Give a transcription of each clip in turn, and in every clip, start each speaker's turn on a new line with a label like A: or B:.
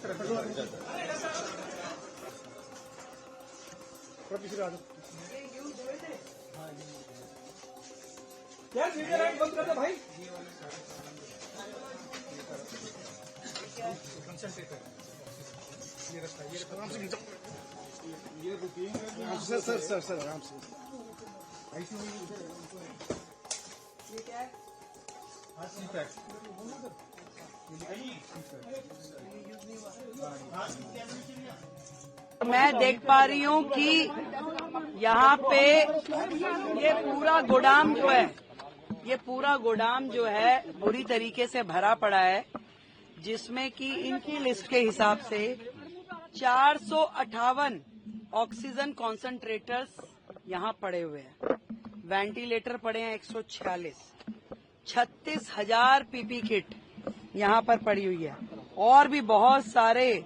A: यार सीधे लाइन बंद कर दो भाई। ये बुकिंग सर आराम से ये क्या है?
B: मैं देख पा रही हूँ कि यहाँ पे ये पूरा गोदाम जो है बुरी तरीके से भरा पड़ा है, जिसमें कि इनकी लिस्ट के हिसाब से 458 ऑक्सीजन कॉन्सेंट्रेटर्स यहाँ पड़े हुए हैं, वेंटिलेटर पड़े हैं 146, 36,000 पीपी किट यहाँ पर पड़ी हुई है, और भी बहुत सारे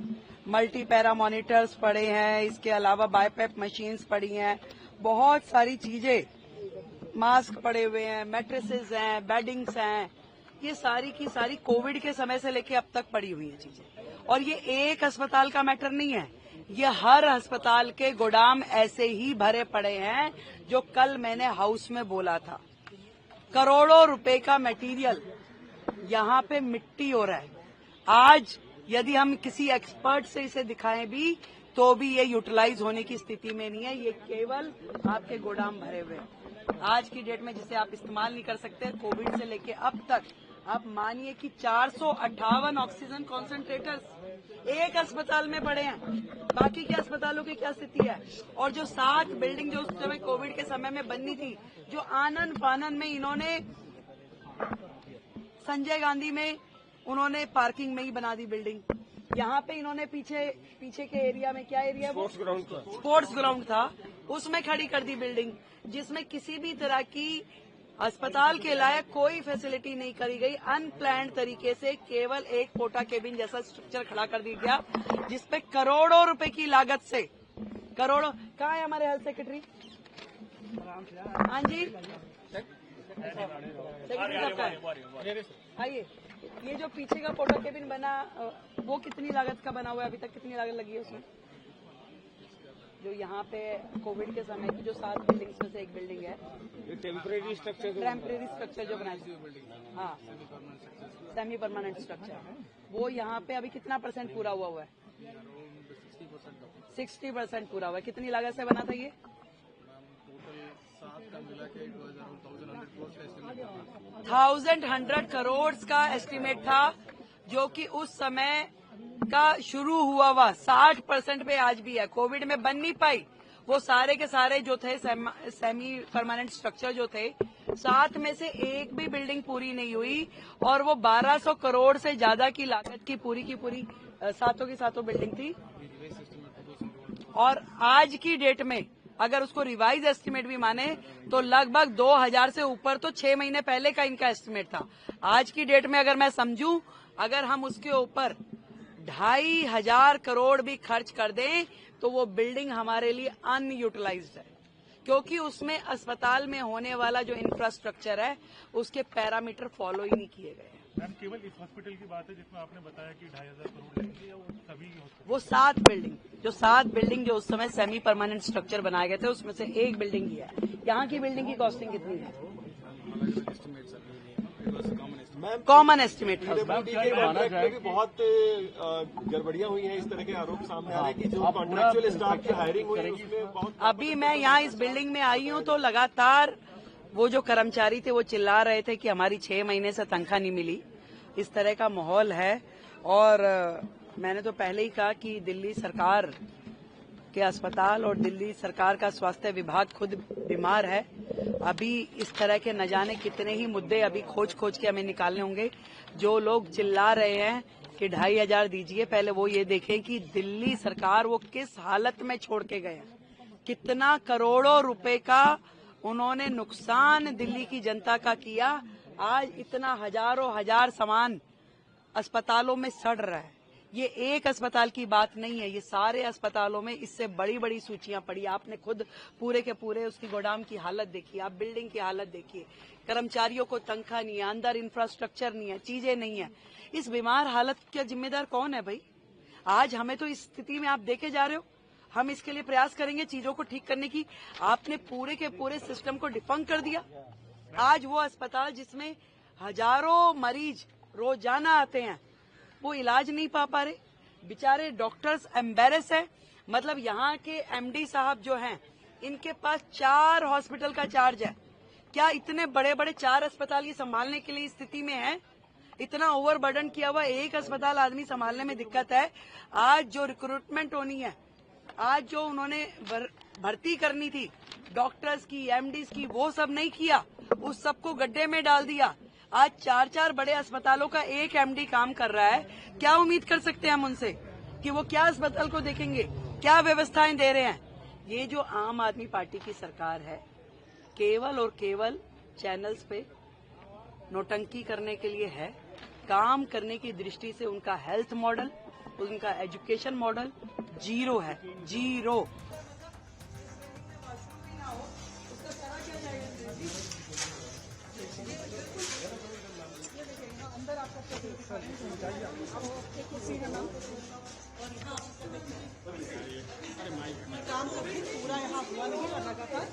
B: मल्टी पैरा मॉनिटर्स पड़े हैं। इसके अलावा बाईपैप मशीन्स पड़ी हैं, बहुत सारी चीजें, मास्क पड़े हुए हैं, मैट्रेसेस हैं, बेडिंग्स हैं, ये सारी की सारी कोविड के समय से लेके अब तक पड़ी हुई हैं चीजें। और ये एक अस्पताल का मैटर नहीं है, ये हर अस्पताल के गोदाम ऐसे ही भरे पड़े हैं। जो कल मैंने हाउस में बोला था, करोड़ों रुपए का मटेरियल यहाँ पे मिट्टी हो रहा है। आज यदि हम किसी एक्सपर्ट से इसे दिखाएं भी तो भी ये यूटिलाइज होने की स्थिति में नहीं है। ये केवल आपके गोदाम भरे हुए हैं आज की डेट में, जिसे आप इस्तेमाल नहीं कर सकते। कोविड से लेके अब तक आप मानिए कि 458 ऑक्सीजन कॉन्सेंट्रेटर्स एक अस्पताल में पड़े हैं। बाकी के अस्पतालों की क्या स्थिति है? और जो 7 बिल्डिंग जो उस समय कोविड के समय में बननी थी, जो आनन फानन में इन्होंने संजय गांधी में उन्होंने पार्किंग में ही बना दी बिल्डिंग। यहाँ पे इन्होंने पीछे के एरिया में, क्या एरिया वो स्पोर्ट्स ग्राउंड था, उसमें खड़ी कर दी बिल्डिंग, जिसमें किसी भी तरह की अस्पताल के लायक कोई फैसिलिटी नहीं करी गई। अनप्लान्ड तरीके से केवल एक पोटा केबिन जैसा स्ट्रक्चर खड़ा कर दिया गया, जिसपे करोड़ों रुपए की लागत से करोड़ों। कहाँ है हमारे हेल्थ सेक्रेटरी? हाँ जी, सेक्रेटरी साहब का आइए। ये जो पीछे का पोटा केबिन बना, वो कितनी लागत का बना हुआ है? अभी तक कितनी लागत लगी है उसमें? जो यहाँ पे कोविड के समय की जो 7 बिल्डिंग्स में से एक बिल्डिंग है, टेम्परेरी स्ट्रक्चर जो बनाया, हाँ, सेमी परमानेंट स्ट्रक्चर, वो यहाँ पे अभी कितना % पूरा हुआ है? 60% पूरा हुआ है। कितनी लागत से बना था ये? 1,100 करोड़ का एस्टीमेट था, जो कि उस समय का शुरू हुआ 60% पे आज भी है। कोविड में बन नहीं पाई। वो सारे के सारे जो थे सेमी परमानेंट स्ट्रक्चर जो थे, 7 में से एक भी बिल्डिंग पूरी नहीं हुई, और वो 1200 करोड़ से ज्यादा की लागत की पूरी 7 बिल्डिंग थी। और आज की डेट में अगर उसको रिवाइज एस्टीमेट भी माने तो लगभग 2000 से ऊपर तो 6 महीने पहले का इनका एस्टीमेट था। आज की डेट में अगर मैं समझूं, अगर हम उसके ऊपर 2,500 करोड़ भी खर्च कर दें तो वो बिल्डिंग हमारे लिए अनयूटिलाइज्ड है, क्योंकि उसमें अस्पताल में होने वाला जो इंफ्रास्ट्रक्चर है उसके पैरामीटर फॉलो ही नहीं किए गए।
C: मैम, केवल इस हॉस्पिटल की बात है जिसमें आपने बताया कि 2,500 करोड़ लगेंगे, या वो सभी हॉस्पिटल?
B: वो 7 बिल्डिंग जो उस समय सेमी परमानेंट स्ट्रक्चर बनाए गए थे, उसमें से एक बिल्डिंग ही है। यहाँ की बिल्डिंग की कॉस्टिंग कितनी है? कॉमन एस्टिमेट था।
D: बहुत गड़बड़ियां हुई हैं, इस तरह के आरोप सामने आ रहे हैं कि जो कॉन्ट्रैक्चुअल स्टाफ की हायरिंग हुई है उसमें बहुत।
B: अभी मैं यहाँ इस बिल्डिंग में आई हूँ तो लगातार वो जो कर्मचारी थे वो चिल्ला रहे थे कि हमारी 6 महीने से तनख्वाह नहीं मिली। इस तरह का माहौल है। और मैंने तो पहले ही कहा कि दिल्ली सरकार के अस्पताल और दिल्ली सरकार का स्वास्थ्य विभाग खुद बीमार है। अभी इस तरह के न जाने कितने ही मुद्दे अभी खोज के हमें निकालने होंगे। जो लोग चिल्ला रहे हैं कि 2,500 दीजिए, पहले वो ये देखें कि दिल्ली सरकार वो किस हालत में छोड़ के गए हैं। कितना करोड़ों रुपए का उन्होंने नुकसान दिल्ली की जनता का किया। आज इतना हजार सामान अस्पतालों में सड़ रहा है। ये एक अस्पताल की बात नहीं है, ये सारे अस्पतालों में इससे बड़ी बड़ी सूचियां पड़ी। आपने खुद पूरे के पूरे उसकी गोदाम की हालत देखी, आप बिल्डिंग की हालत देखिए। कर्मचारियों को तनख्वाह नहीं है, अंदर इंफ्रास्ट्रक्चर नहीं है, चीजें नहीं है। इस बीमार हालत का जिम्मेदार कौन है भाई? आज हमें तो इस स्थिति में आप देके जा रहे हो। हम इसके लिए प्रयास करेंगे चीजों को ठीक करने की। आपने पूरे के पूरे सिस्टम को डिफंक कर दिया। आज वो अस्पताल जिसमें हजारों मरीज रोजाना आते हैं, वो इलाज नहीं पा रहे। बेचारे डॉक्टर्स एम्बेरस है। मतलब यहाँ के एमडी साहब जो हैं, इनके पास 4 हॉस्पिटल का चार्ज है। क्या इतने बड़े बड़े 4 अस्पताल ये संभालने के लिए स्थिति में है? इतना ओवरबर्डन किया हुआ एक अस्पताल आदमी संभालने में दिक्कत है। आज जो रिक्रूटमेंट होनी है, आज जो उन्होंने भर्ती करनी थी डॉक्टर्स की, एमडीज की, वो सब नहीं किया। उस सबको गड्ढे में डाल दिया। आज 4 बड़े अस्पतालों का एक एमडी काम कर रहा है। क्या उम्मीद कर सकते हैं हम उनसे कि वो क्या अस्पताल को देखेंगे, क्या व्यवस्थाएं दे रहे हैं? ये जो आम आदमी पार्टी की सरकार है, केवल और केवल चैनल्स पे नौटंकी करने के लिए है। काम करने की दृष्टि से उनका हेल्थ मॉडल, उनका एजुकेशन मॉडल जीरो है, जीरो।
E: काम पूरा यहाँ हुआ नहीं लगातार।